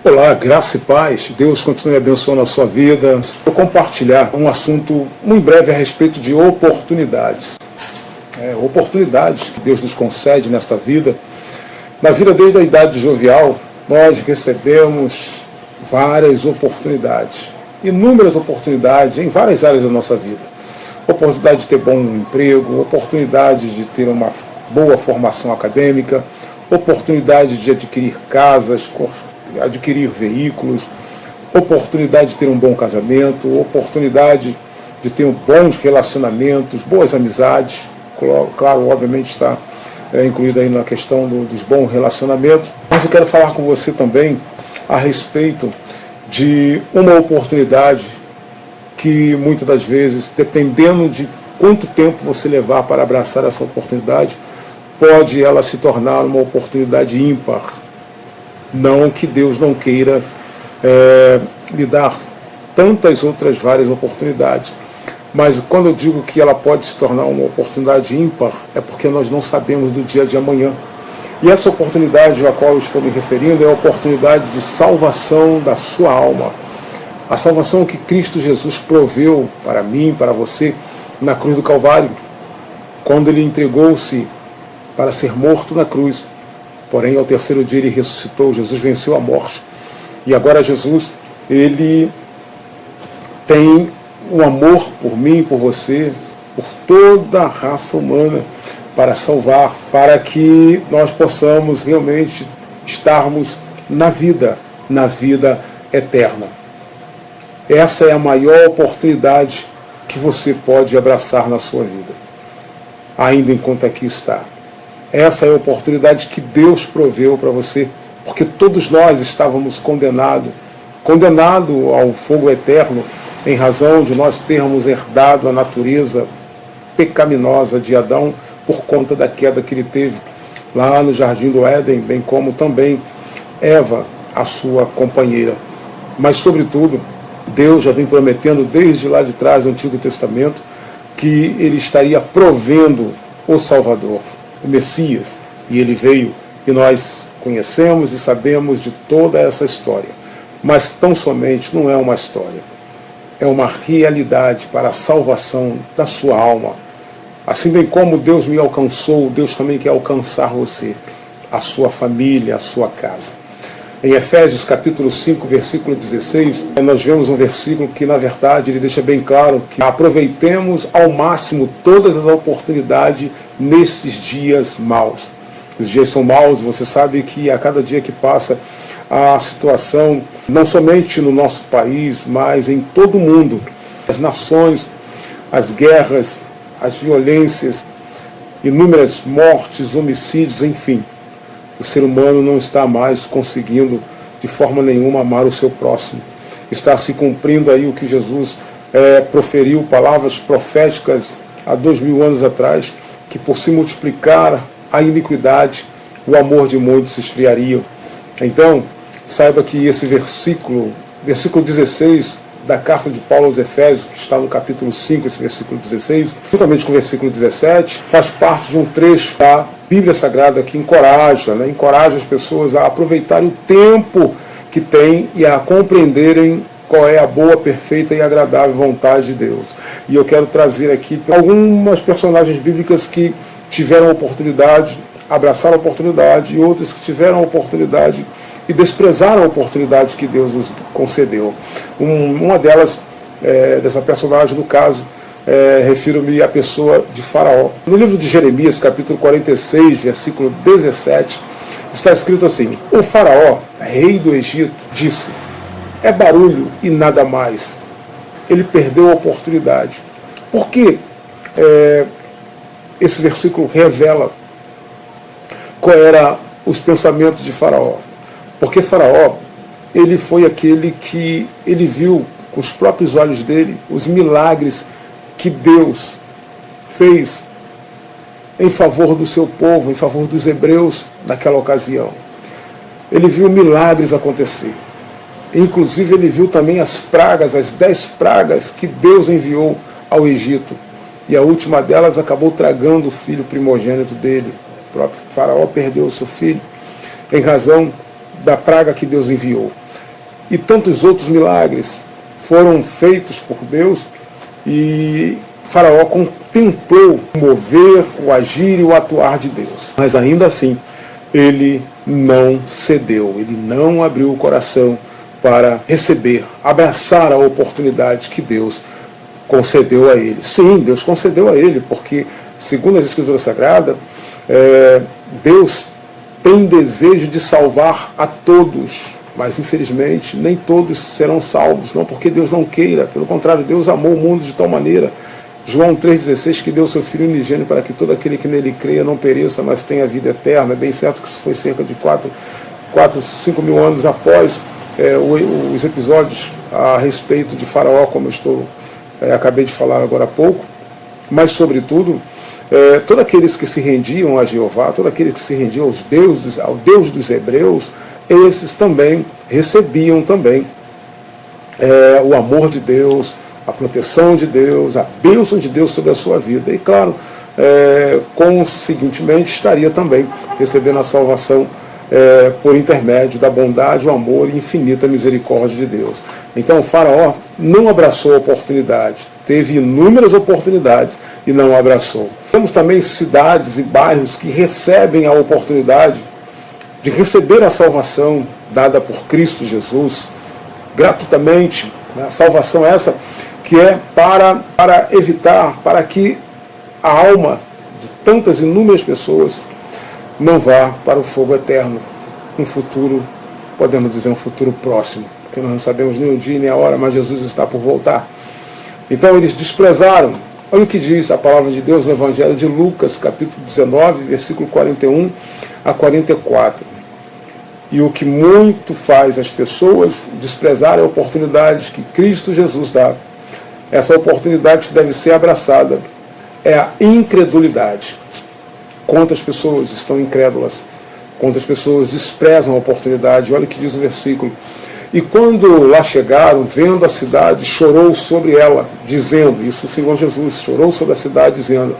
Olá, graça e paz. Deus continue abençoando a sua vida. Vou compartilhar um assunto muito breve a respeito de oportunidades. Oportunidades que Deus nos concede nesta vida. Na vida desde a idade jovial, nós recebemos várias oportunidades. Inúmeras oportunidades em várias áreas da nossa vida. Oportunidade de ter bom emprego, oportunidade de ter uma boa formação acadêmica, oportunidade de adquirir casas, adquirir veículos, oportunidade de ter um bom casamento, oportunidade de ter bons relacionamentos, boas amizades. Claro, obviamente está incluída aí na questão dos bons relacionamentos. Mas eu quero falar com você também a respeito de uma oportunidade que muitas das vezes, dependendo de quanto tempo você levar para abraçar essa oportunidade, pode ela se tornar uma oportunidade ímpar. Não que Deus não queira lhe dar tantas outras várias oportunidades. Mas quando eu digo que ela pode se tornar uma oportunidade ímpar, é porque nós não sabemos do dia de amanhã. E essa oportunidade a qual eu estou me referindo é a oportunidade de salvação da sua alma. A salvação que Cristo Jesus proveu para mim, para você, na cruz do Calvário, quando Ele entregou-se para ser morto na cruz. Porém, ao terceiro dia Ele ressuscitou, Jesus venceu a morte. E agora Jesus, Ele tem um amor por mim, por você, por toda a raça humana, para salvar, para que nós possamos realmente estarmos na vida eterna. Essa é a maior oportunidade que você pode abraçar na sua vida, ainda enquanto aqui está. Essa é a oportunidade que Deus proveu para você, porque todos nós estávamos condenados ao fogo eterno, em razão de nós termos herdado a natureza pecaminosa de Adão, por conta da queda que ele teve lá no Jardim do Éden, bem como também Eva, a sua companheira. Mas, sobretudo, Deus já vem prometendo desde lá de trás do Antigo Testamento que Ele estaria provendo o Salvador, o Messias, e Ele veio, e nós conhecemos e sabemos de toda essa história. Mas tão somente não é uma história, é uma realidade para a salvação da sua alma. Assim bem como Deus me alcançou, Deus também quer alcançar você, a sua família, a sua casa. Em Efésios capítulo 5, versículo 16, nós vemos um versículo que, na verdade, ele deixa bem claro que aproveitemos ao máximo todas as oportunidades nesses dias maus. Os dias são maus, você sabe que a cada dia que passa a situação, não somente no nosso país, mas em todo o mundo, as nações, as guerras, as violências, inúmeras mortes, homicídios, enfim. O ser humano não está mais conseguindo de forma nenhuma amar o seu próximo. Está se cumprindo aí o que Jesus proferiu, palavras proféticas há 2000 anos atrás, que por se multiplicar a iniquidade, o amor de muitos se esfriaria. Então, saiba que esse versículo 16, da carta de Paulo aos Efésios, que está no capítulo 5, esse versículo 16, juntamente com o versículo 17, faz parte de um trecho da Bíblia Sagrada que encoraja as pessoas a aproveitarem o tempo que tem e a compreenderem qual é a boa, perfeita e agradável vontade de Deus. E eu quero trazer aqui algumas personagens bíblicas que tiveram a oportunidade, abraçaram a oportunidade, e outros que tiveram a oportunidade e desprezaram a oportunidade que Deus nos concedeu. Uma delas, dessa personagem, no caso, refiro-me à pessoa de Faraó. No livro de Jeremias, capítulo 46, versículo 17, está escrito assim: o Faraó, rei do Egito, disse: é barulho e nada mais. Ele perdeu a oportunidade. Por que esse versículo revela qual eram os pensamentos de Faraó? Porque Faraó, ele foi aquele que ele viu com os próprios olhos dele os milagres que Deus fez em favor do seu povo, em favor dos hebreus naquela ocasião. Ele viu milagres acontecer. Inclusive ele viu também as pragas, as 10 pragas que Deus enviou ao Egito. E a última delas acabou tragando o filho primogênito dele. O próprio Faraó perdeu o seu filho em razão da praga que Deus enviou. e tantos outros milagres foram feitos por Deus, e Faraó contemplou o mover, o agir e o atuar de Deus. Mas ainda assim, ele não cedeu, ele não abriu o coração para receber, abraçar a oportunidade que Deus concedeu a ele. Sim, Deus concedeu a ele, porque, segundo as Escrituras Sagradas, Deus tem desejo de salvar a todos, mas infelizmente nem todos serão salvos, não porque Deus não queira, pelo contrário, Deus amou o mundo de tal maneira, João 3,16, que deu seu Filho unigênito para que todo aquele que nele creia não pereça, mas tenha vida eterna. É bem certo que isso foi cerca de 5 mil anos após os episódios a respeito de Faraó, como acabei de falar agora há pouco, mas sobretudo, todos aqueles que se rendiam a Jeová, todos aqueles que se rendiam ao Deus dos hebreus, esses também recebiam também o amor de Deus, a proteção de Deus, a bênção de Deus sobre a sua vida. E claro, conseguintemente estaria também recebendo a salvação por intermédio da bondade, o amor e infinita misericórdia de Deus. Então o Faraó não abraçou a oportunidade, teve inúmeras oportunidades e não abraçou. Temos também cidades e bairros que recebem a oportunidade de receber a salvação dada por Cristo Jesus gratuitamente, né? A salvação essa que é para evitar, para que a alma de tantas inúmeras pessoas não vá para o fogo eterno, um futuro, podemos dizer, um futuro próximo, porque nós não sabemos nem o dia nem a hora, mas Jesus está por voltar. Então eles desprezaram. Olha o que diz a palavra de Deus no Evangelho de Lucas, capítulo 19, versículo 41 a 44. E o que muito faz as pessoas desprezarem a oportunidade que Cristo Jesus dá, essa oportunidade que deve ser abraçada, é a incredulidade. Quantas pessoas estão incrédulas, quantas pessoas desprezam a oportunidade. Olha o que diz o versículo. E quando lá chegaram, vendo a cidade, chorou sobre ela, dizendo, isso o Senhor Jesus chorou sobre a cidade, dizendo,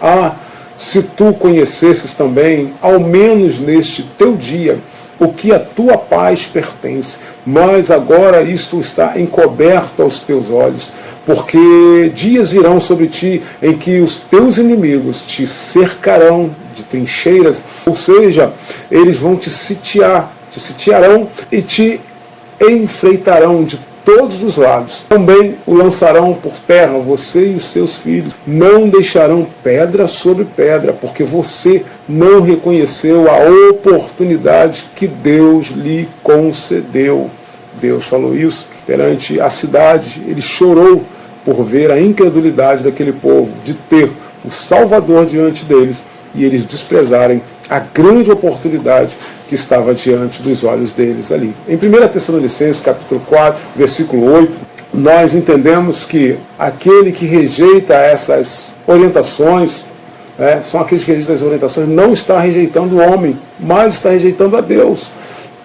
se tu conhecesses também, ao menos neste teu dia, o que a tua paz pertence, mas agora isto está encoberto aos teus olhos, porque dias virão sobre ti em que os teus inimigos te cercarão de trincheiras, ou seja, eles vão te sitiarão e te enfreitarão de todos os lados. Também o lançarão por terra, você e os seus filhos. Não deixarão pedra sobre pedra, porque você não reconheceu a oportunidade que Deus lhe concedeu. Deus falou isso perante a cidade. Ele chorou por ver a incredulidade daquele povo, de ter o Salvador diante deles e eles desprezarem a grande oportunidade que estava diante dos olhos deles ali. Em 1 Tessalonicenses, capítulo 4, versículo 8, nós entendemos que aquele que rejeita essas orientações, são aqueles que rejeitam as orientações, não está rejeitando o homem, mas está rejeitando a Deus,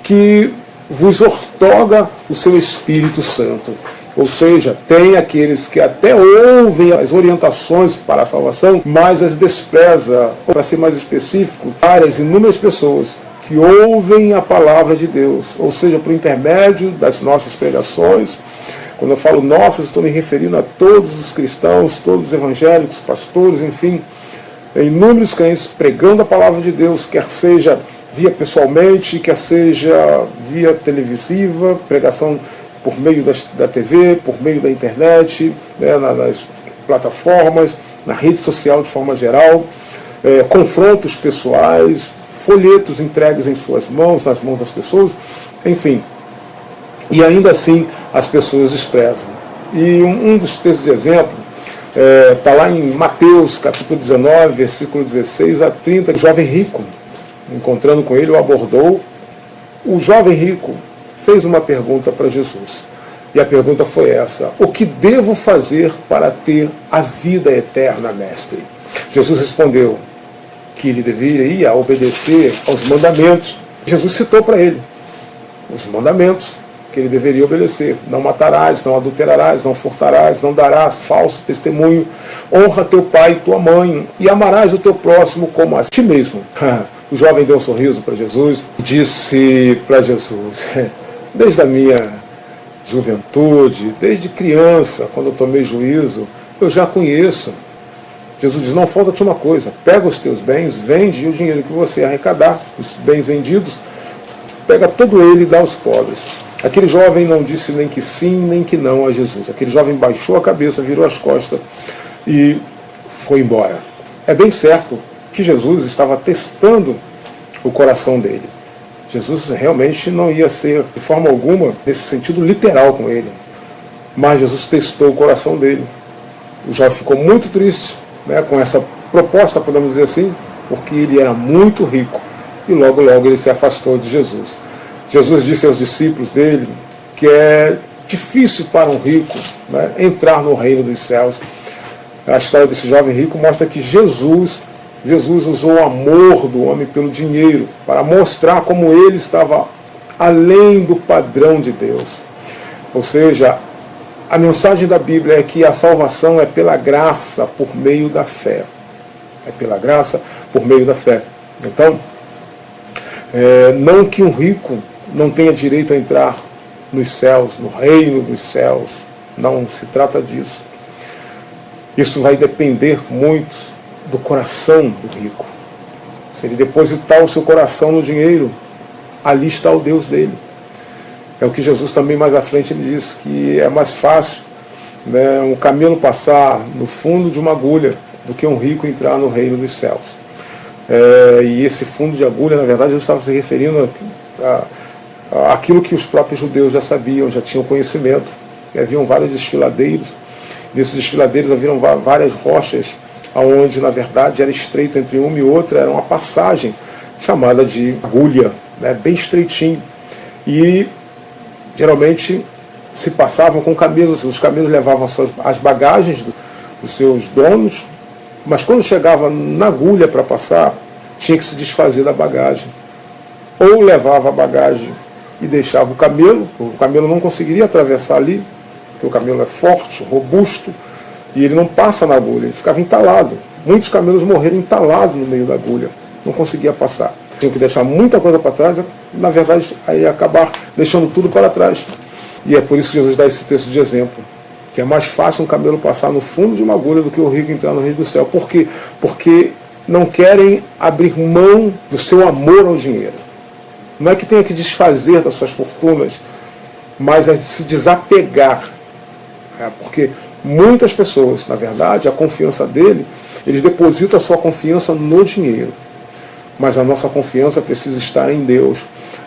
que vos outorga o seu Espírito Santo. Ou seja, tem aqueles que até ouvem as orientações para a salvação, mas as despreza. Para ser mais específico, várias inúmeras pessoas que ouvem a palavra de Deus, ou seja, por intermédio das nossas pregações. Quando eu falo nossas, estou me referindo a todos os cristãos, todos os evangélicos, pastores, enfim, inúmeros crentes pregando a palavra de Deus, quer seja via pessoalmente, quer seja via televisiva, pregação por meio da TV, por meio da internet, nas plataformas, na rede social de forma geral, confrontos pessoais, folhetos entregues em suas mãos, nas mãos das pessoas, enfim. E ainda assim as pessoas desprezam. E um dos textos de exemplo está lá em Mateus, capítulo 19, versículo 16 a 30, o jovem rico, encontrando com ele, o abordou. O jovem rico fez uma pergunta para Jesus. E a pergunta foi essa: o que devo fazer para ter a vida eterna, mestre? Jesus respondeu que ele deveria obedecer aos mandamentos. Jesus citou para ele os mandamentos que ele deveria obedecer. Não matarás, não adulterarás, não furtarás, não darás falso testemunho, honra teu pai e tua mãe, e amarás o teu próximo como a ti mesmo. O jovem deu um sorriso para Jesus e disse para Jesus: desde a minha juventude, desde criança, quando eu tomei juízo, eu já conheço. Jesus diz, não falta-te uma coisa, pega os teus bens, vende o dinheiro que você arrecadar, os bens vendidos, pega todo ele e dá aos pobres. Aquele jovem não disse nem que sim, nem que não a Jesus. Aquele jovem baixou a cabeça, virou as costas e foi embora. É bem certo que Jesus estava testando o coração dele. Jesus realmente não ia ser, de forma alguma, nesse sentido literal com ele. Mas Jesus testou o coração dele. O jovem ficou muito triste, né, com essa proposta, podemos dizer assim, porque ele era muito rico. E logo, logo ele se afastou de Jesus. Jesus disse aos discípulos dele que é difícil para um rico, né, entrar no reino dos céus. A história desse jovem rico mostra que Jesus usou o amor do homem pelo dinheiro para mostrar como ele estava além do padrão de Deus. Ou seja, a mensagem da Bíblia é que a salvação é pela graça por meio da fé. É pela graça por meio da fé. Então, não que um rico não tenha direito a entrar nos céus, no reino dos céus. Não se trata disso. Isso vai depender muito do coração do rico. Se ele depositar o seu coração no dinheiro, ali está o Deus dele. É o que Jesus também mais à frente ele diz, que é mais fácil, né, um camelo passar no fundo de uma agulha do que um rico entrar no reino dos céus. E esse fundo de agulha, na verdade, Jesus estava se referindo àquilo que os próprios judeus já sabiam, já tinham conhecimento. Haviam vários desfiladeiros. Nesses desfiladeiros haviam várias rochas, onde, na verdade, era estreito entre uma e outra, era uma passagem chamada de agulha, né, bem estreitinho. E geralmente se passavam com camelos, os camelos levavam as bagagens dos seus donos, mas quando chegava na agulha para passar, tinha que se desfazer da bagagem. Ou levava a bagagem e deixava o camelo não conseguiria atravessar ali, porque o camelo é forte, robusto, e ele não passa na agulha, ele ficava entalado. Muitos camelos morreram entalados no meio da agulha, não conseguia passar. Tinha que deixar muita coisa para trás, na verdade, aí acabar deixando tudo para trás. E é por isso que Jesus dá esse texto de exemplo, que é mais fácil um camelo passar no fundo de uma agulha do que o rico entrar no reino do céu. Por quê? Porque não querem abrir mão do seu amor ao dinheiro. Não é que tenha que desfazer das suas fortunas, mas é de se desapegar. Porque muitas pessoas, na verdade, a confiança dele, eles depositam a sua confiança no dinheiro. Mas a nossa confiança precisa estar em Deus.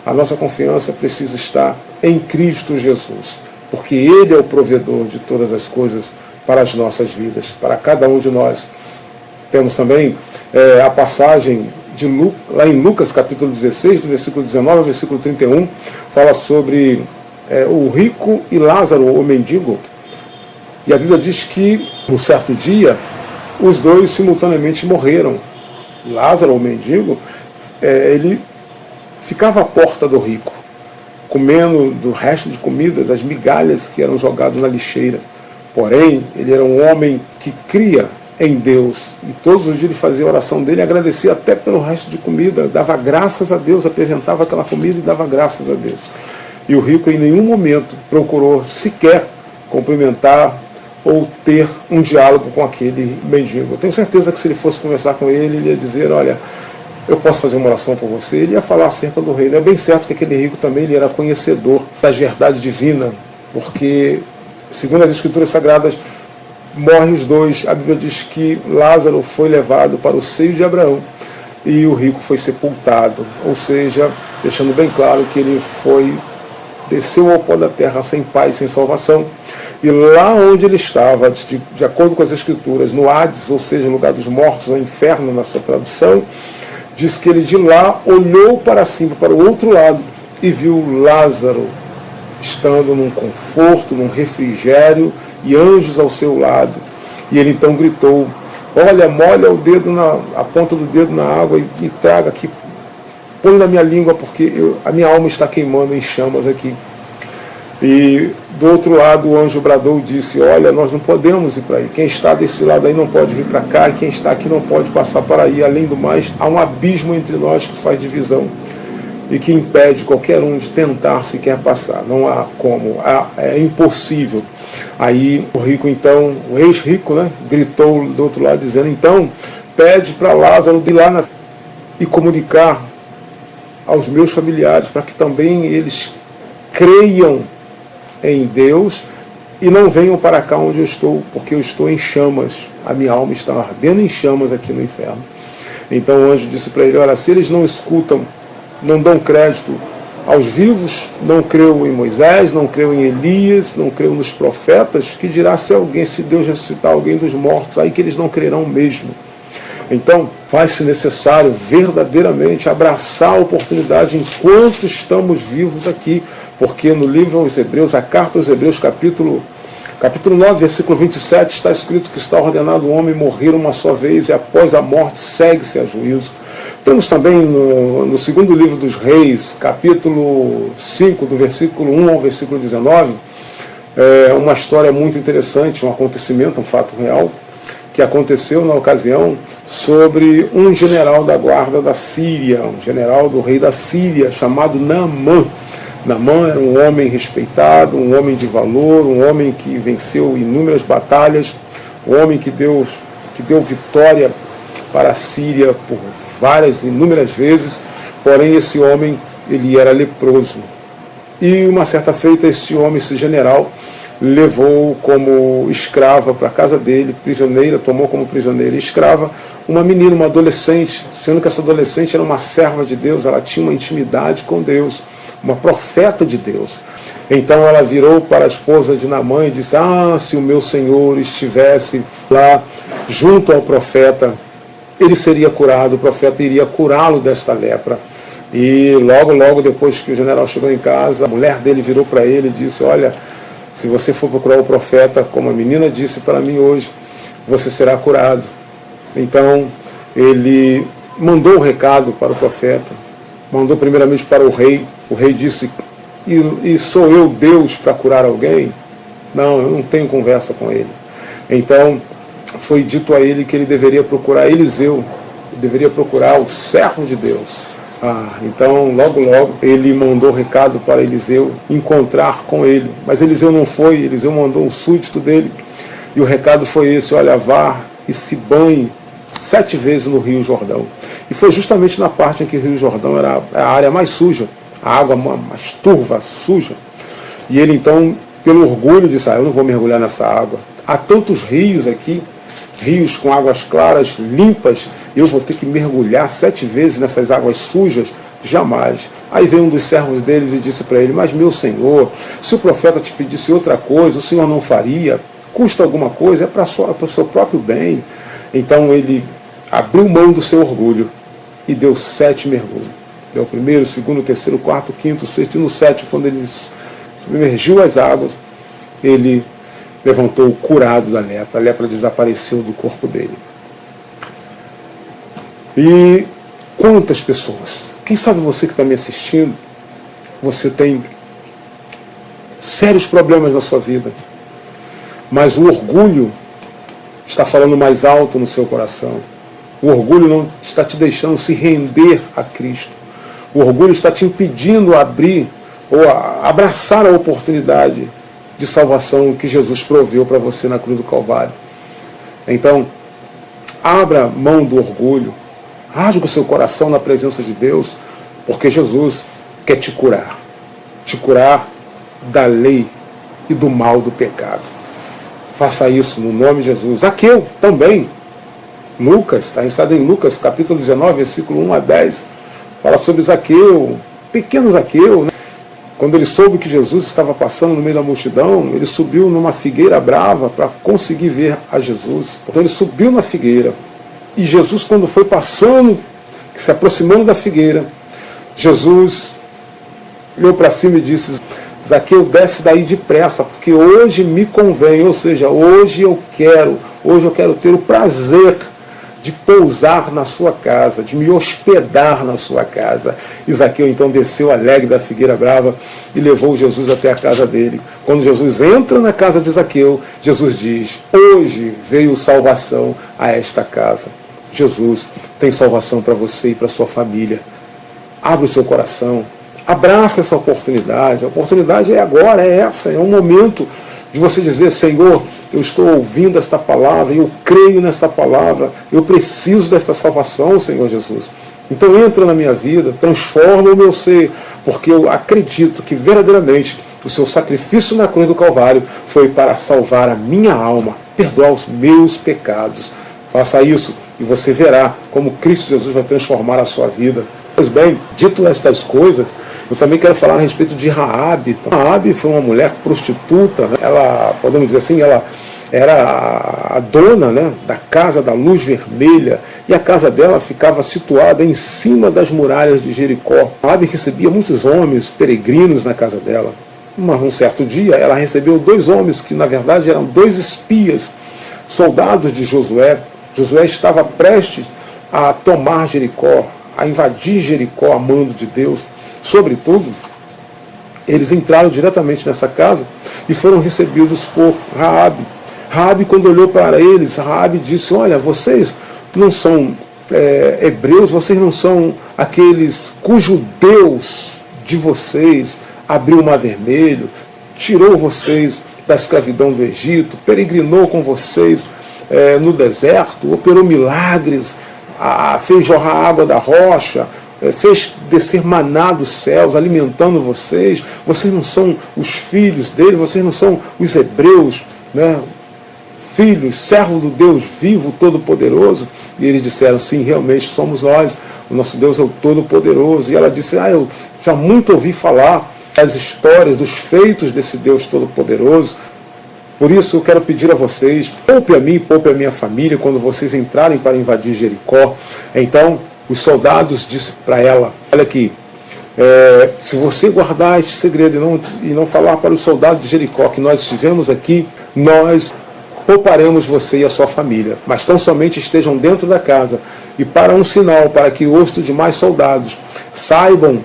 A nossa confiança precisa estar em Cristo Jesus. Porque Ele é o provedor de todas as coisas para as nossas vidas, para cada um de nós. Temos também a passagem de lá em Lucas capítulo 16, do versículo 19 ao versículo 31, fala sobre o rico e Lázaro, o mendigo. E a Bíblia diz que, um certo dia, os dois simultaneamente morreram. Lázaro, o mendigo, ele ficava à porta do rico, comendo do resto de comidas, as migalhas que eram jogadas na lixeira. Porém, ele era um homem que cria em Deus, e todos os dias ele fazia a oração dele, agradecia até pelo resto de comida, dava graças a Deus, apresentava aquela comida e dava graças a Deus. E o rico em nenhum momento procurou sequer cumprimentar ou ter um diálogo com aquele mendigo. Eu tenho certeza que se ele fosse conversar com ele, ele ia dizer, olha, eu posso fazer uma oração por você, ele ia falar acerca do reino. É bem certo que aquele rico também ele era conhecedor das verdades divinas, porque, segundo as Escrituras Sagradas, morrem os dois. A Bíblia diz que Lázaro foi levado para o seio de Abraão e o rico foi sepultado, ou seja, deixando bem claro que ele desceu ao pó da terra sem pai, sem salvação. E lá onde ele estava, de acordo com as Escrituras, no Hades, ou seja, lugar dos mortos, ou inferno na sua tradução, diz que ele de lá olhou para cima, para o outro lado, e viu Lázaro estando num conforto, num refrigério, e anjos ao seu lado. E ele então gritou, olha, molha a ponta do dedo na água e traga aqui, põe na minha língua, porque a minha alma está queimando em chamas aqui. E do outro lado o anjo bradou e disse, olha, nós não podemos ir para aí, quem está desse lado aí não pode vir para cá, e quem está aqui não pode passar para aí, além do mais, há um abismo entre nós que faz divisão. e que impede qualquer um de tentar sequer passar. Não há como, é impossível. Aí o rico então, o ex-rico, né, gritou do outro lado dizendo, então pede para Lázaro ir lá e comunicar aos meus familiares, para que também eles creiam em Deus e não venham para cá onde eu estou, porque eu estou em chamas, a minha alma está ardendo em chamas aqui no inferno. Então o anjo disse para ele, olha, se eles não escutam, não dão crédito aos vivos, não creu em Moisés, não creu em Elias, não creu nos profetas, que dirá se Deus ressuscitar alguém dos mortos, aí que eles não crerão mesmo. Então, faz-se necessário verdadeiramente abraçar a oportunidade enquanto estamos vivos aqui, porque no livro aos Hebreus, a carta aos Hebreus, capítulo 9, versículo 27, está escrito que está ordenado o homem morrer uma só vez e após a morte segue-se a juízo. Temos também no segundo livro dos Reis, capítulo 5, do versículo 1 ao versículo 19, uma história muito interessante, um acontecimento, um fato real, que aconteceu na ocasião sobre um general da guarda da Síria, um general do rei da Síria, chamado Naamã. Naamã era um homem respeitado, um homem de valor, um homem que venceu inúmeras batalhas, um homem que deu vitória para a Síria por inúmeras vezes, porém esse homem, ele era leproso. E uma certa feita, esse homem, esse general, levou como escrava para a casa dele, prisioneira, tomou como prisioneira e escrava, uma menina, uma adolescente, sendo que essa adolescente era uma serva de Deus, ela tinha uma intimidade com Deus, uma profeta de Deus. Então ela virou para a esposa de Naamã e disse, se o meu senhor estivesse lá junto ao profeta, ele seria curado, o profeta iria curá-lo desta lepra. E logo depois que o general chegou em casa, a mulher dele virou para ele e disse, olha, se você for procurar o profeta, como a menina disse para mim hoje, você será curado. Então ele mandou um recado para o profeta, mandou primeiramente para o rei disse, e sou eu Deus para curar alguém? Não, eu não tenho conversa com ele. Então foi dito a ele que ele deveria procurar Eliseu, deveria procurar o servo de Deus. Então logo ele mandou recado para Eliseu encontrar com ele, mas Eliseu não foi, Eliseu mandou um súdito dele, e o recado foi esse, olha, vá e se banhe 7 vezes no Rio Jordão. E foi justamente na parte em que o Rio Jordão era a área mais suja, a água mais turva, suja, e ele então, pelo orgulho, disse, eu não vou mergulhar nessa água, há tantos rios aqui, rios com águas claras, limpas, eu vou ter que mergulhar 7 vezes nessas águas sujas? Jamais. Aí veio um dos servos deles e disse para ele, mas meu senhor, se o profeta te pedisse outra coisa, o senhor não faria? Custa alguma coisa? É para o seu próprio bem. Então ele abriu mão do seu orgulho e deu 7 mergulhos. Deu o primeiro, o segundo, o terceiro, o quarto, o quinto, o sexto e no 7º, quando ele submergiu as águas, ele levantou curado da lepra, a lepra desapareceu do corpo dele. E quantas pessoas, quem sabe você que está me assistindo, você tem sérios problemas na sua vida, mas o orgulho está falando mais alto no seu coração, o orgulho não está te deixando se render a Cristo, o orgulho está te impedindo a abrir ou a abraçar a oportunidade de salvação que Jesus proveu para você na cruz do Calvário. Então, abra mão do orgulho, rasgue o seu coração na presença de Deus, porque Jesus quer te curar da lei e do mal do pecado. Faça isso no nome de Jesus. Zaqueu também, Lucas, está registrado em Lucas, capítulo 19, versículo 1 a 10, fala sobre Zaqueu, pequeno Zaqueu, né? Quando ele soube que Jesus estava passando no meio da multidão, ele subiu numa figueira brava para conseguir ver a Jesus. Então ele subiu na figueira. E Jesus, quando foi passando, se aproximando da figueira, Jesus olhou para cima e disse, Zaqueu, desce daí depressa, porque hoje me convém, ou seja, hoje eu quero ter o prazer de pousar na sua casa, de me hospedar na sua casa. E Zaqueu então desceu alegre da figueira brava e levou Jesus até a casa dele. Quando Jesus entra na casa de Zaqueu, Jesus diz, hoje veio salvação a esta casa. Jesus tem salvação para você e para sua família. Abra o seu coração, abraça essa oportunidade. A oportunidade é agora, é essa, é um momento de você dizer: Senhor, eu estou ouvindo esta palavra, eu creio nesta palavra, eu preciso desta salvação, Senhor Jesus. Então entra na minha vida, transforma o meu ser, porque eu acredito que verdadeiramente o seu sacrifício na cruz do Calvário foi para salvar a minha alma, perdoar os meus pecados. Faça isso e você verá como Cristo Jesus vai transformar a sua vida. Pois bem, dito estas coisas, eu também quero falar a respeito de Raabe. Raabe foi uma mulher prostituta, né? Ela, podemos dizer assim, ela era a dona, né, da Casa da Luz Vermelha, e a casa dela ficava situada em cima das muralhas de Jericó. Raabe recebia muitos homens peregrinos na casa dela. Um certo dia ela recebeu 2 homens que na verdade eram 2 espias, soldados de Josué. Josué estava prestes a tomar Jericó, a invadir Jericó a mando de Deus. Sobretudo, eles entraram diretamente nessa casa e foram recebidos por Raabe. Raabe, quando olhou para eles, Raabe disse: olha, vocês não são hebreus, vocês não são aqueles cujo Deus de vocês abriu o Mar Vermelho, tirou vocês da escravidão do Egito, peregrinou com vocês no deserto, operou milagres, fez jorrar água da rocha, fez descer maná dos céus, alimentando vocês. Vocês não são os filhos dele, vocês não são os hebreus, né? Filhos, servos do Deus vivo, Todo-Poderoso. E eles disseram: sim, realmente somos nós, o nosso Deus é o Todo-Poderoso. E ela disse: eu já muito ouvi falar das histórias, dos feitos desse Deus Todo-Poderoso. Por isso eu quero pedir a vocês: poupe a mim, poupe a minha família quando vocês entrarem para invadir Jericó. Então os soldados disseram para ela: olha aqui, se você guardar este segredo e não falar para os soldados de Jericó que nós estivemos aqui, nós pouparemos você e a sua família. Mas tão somente estejam dentro da casa, e para um sinal, para que os demais soldados saibam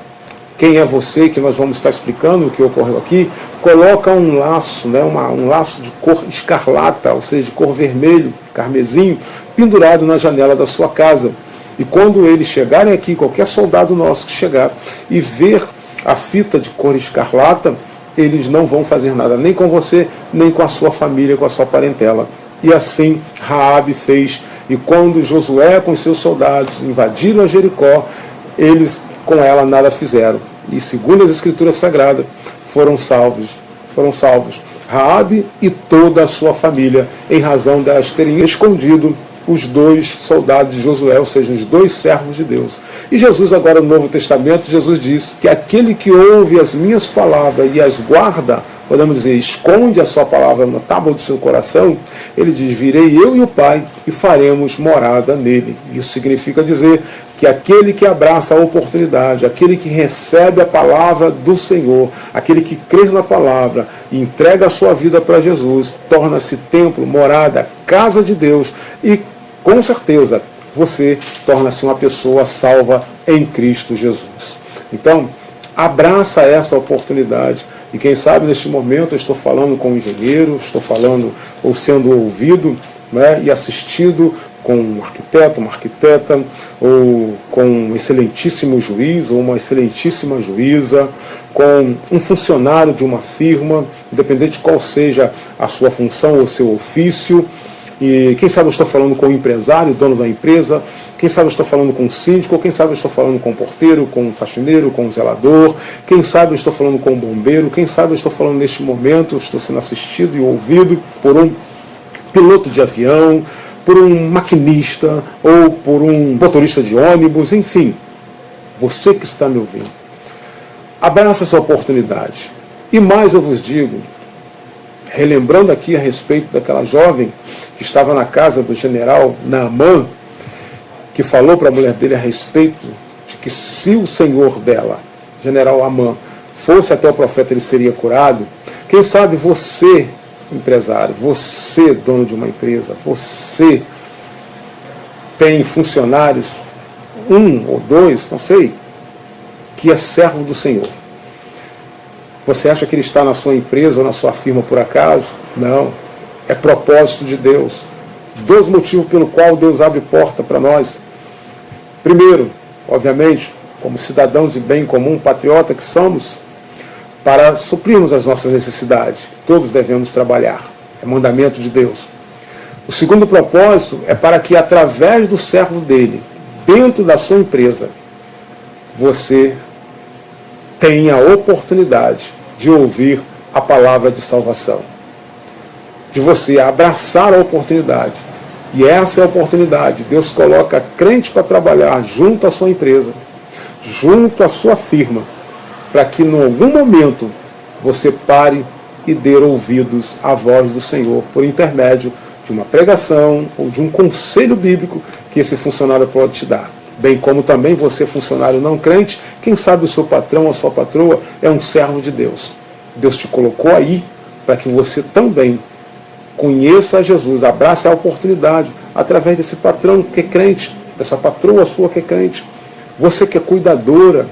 quem é você, que nós vamos estar explicando o que ocorreu aqui, coloca um laço, né, um laço de cor escarlata, ou seja, de cor vermelho, carmesim, pendurado na janela da sua casa. E quando eles chegarem aqui, qualquer soldado nosso que chegar e ver a fita de cor escarlata, eles não vão fazer nada, nem com você, nem com a sua família, com a sua parentela. E assim Raabe fez. E quando Josué com seus soldados invadiram a Jericó, eles com ela nada fizeram. E segundo as Escrituras Sagradas, foram salvos. Raabe e toda a sua família, em razão delas terem escondido os 2 soldados de Josué, ou seja, os 2 servos de Deus. E Jesus, agora no Novo Testamento, Jesus diz que aquele que ouve as minhas palavras e as guarda, podemos dizer, esconde a sua palavra na tábua do seu coração, ele diz: virei eu e o Pai e faremos morada nele. Isso significa dizer que aquele que abraça a oportunidade, aquele que recebe a palavra do Senhor, aquele que crê na palavra e entrega a sua vida para Jesus, torna-se templo, morada, casa de Deus, e com certeza você torna-se uma pessoa salva em Cristo Jesus. Então, abraça essa oportunidade. E quem sabe neste momento eu estou falando com um engenheiro, estou falando ou sendo ouvido, né, e assistido com um arquiteto, uma arquiteta, ou com um excelentíssimo juiz ou uma excelentíssima juíza, com um funcionário de uma firma, independente de qual seja a sua função ou seu ofício. E quem sabe eu estou falando com o empresário, dono da empresa, quem sabe eu estou falando com o síndico, quem sabe eu estou falando com o porteiro, com o faxineiro, com o zelador, quem sabe eu estou falando com o bombeiro, quem sabe eu estou falando neste momento, eu estou sendo assistido e ouvido por um piloto de avião, por um maquinista ou por um motorista de ônibus, enfim, você que está me ouvindo. Abraça essa oportunidade. E mais eu vos digo, relembrando aqui a respeito daquela jovem que estava na casa do general Naamã, que falou para a mulher dele a respeito de que se o senhor dela, general Amã, fosse até o profeta, ele seria curado. Quem sabe você, empresário, você, dono de uma empresa, você tem funcionários, 1 ou 2, não sei, que é servo do Senhor. Você acha que ele está na sua empresa ou na sua firma por acaso? Não. É propósito de Deus. 2 motivos pelo qual Deus abre porta para nós. Primeiro, obviamente, como cidadãos de bem comum, patriota que somos, para suprirmos as nossas necessidades. Todos devemos trabalhar. É mandamento de Deus. O segundo propósito é para que, através do servo dele, dentro da sua empresa, você tenha a oportunidade de ouvir a palavra de salvação. De você abraçar a oportunidade. E essa é a oportunidade. Deus coloca crente para trabalhar junto à sua empresa, junto à sua firma, para que em algum momento você pare e dê ouvidos à voz do Senhor, por intermédio de uma pregação ou de um conselho bíblico que esse funcionário pode te dar. Bem como também você, funcionário não crente, quem sabe o seu patrão ou a sua patroa é um servo de Deus. Deus te colocou aí para que você também conheça a Jesus, abrace a oportunidade através desse patrão que é crente, dessa patroa sua que é crente. Você que é cuidadora,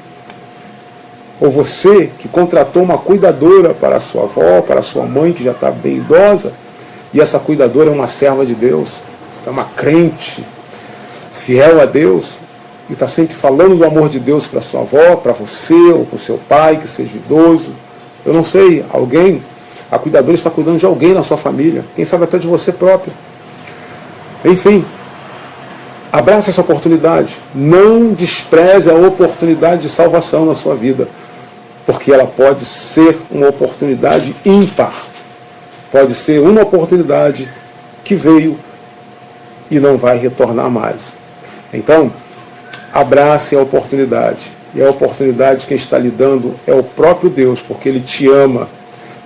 ou você que contratou uma cuidadora para a sua avó, para a sua mãe que já está bem idosa, e essa cuidadora é uma serva de Deus, é uma crente, fiel a Deus, e está sempre falando do amor de Deus para a sua avó, para você, ou para o seu pai, que seja idoso. Eu não sei, alguém, a cuidadora está cuidando de alguém na sua família, quem sabe até de você próprio. Enfim, abraça essa oportunidade. Não despreze a oportunidade de salvação na sua vida, porque ela pode ser uma oportunidade ímpar. Pode ser uma oportunidade que veio e não vai retornar mais. Então, abrace a oportunidade. E a oportunidade quem está lhe dando é o próprio Deus, porque Ele te ama.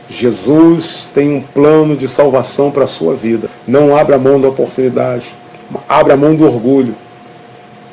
Jesus tem um plano de salvação para a sua vida. Não abra mão da oportunidade. Abra mão do orgulho.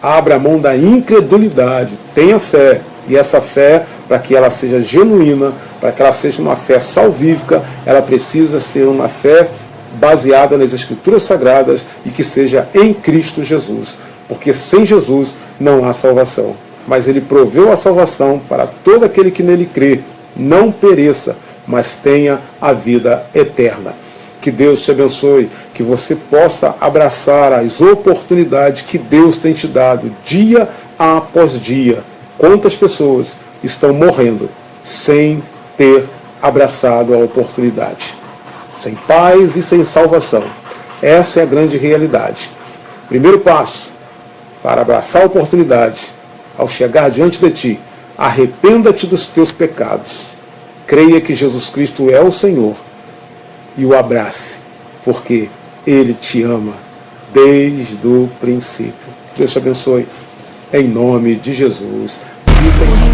Abra mão da incredulidade. Tenha fé. E essa fé, para que ela seja genuína, para que ela seja uma fé salvífica, ela precisa ser uma fé baseada nas Escrituras Sagradas e que seja em Cristo Jesus. Porque sem Jesus não há salvação. Mas Ele proveu a salvação para todo aquele que nele crê, não pereça, mas tenha a vida eterna. Que Deus te abençoe, que você possa abraçar as oportunidades que Deus tem te dado, dia após dia. Quantas pessoas estão morrendo sem ter abraçado a oportunidade? Sem paz e sem salvação. Essa é a grande realidade. Primeiro passo para abraçar a oportunidade, ao chegar diante de ti, arrependa-te dos teus pecados. Creia que Jesus Cristo é o Senhor e o abrace, porque Ele te ama desde o princípio. Deus te abençoe, em nome de Jesus. Fica em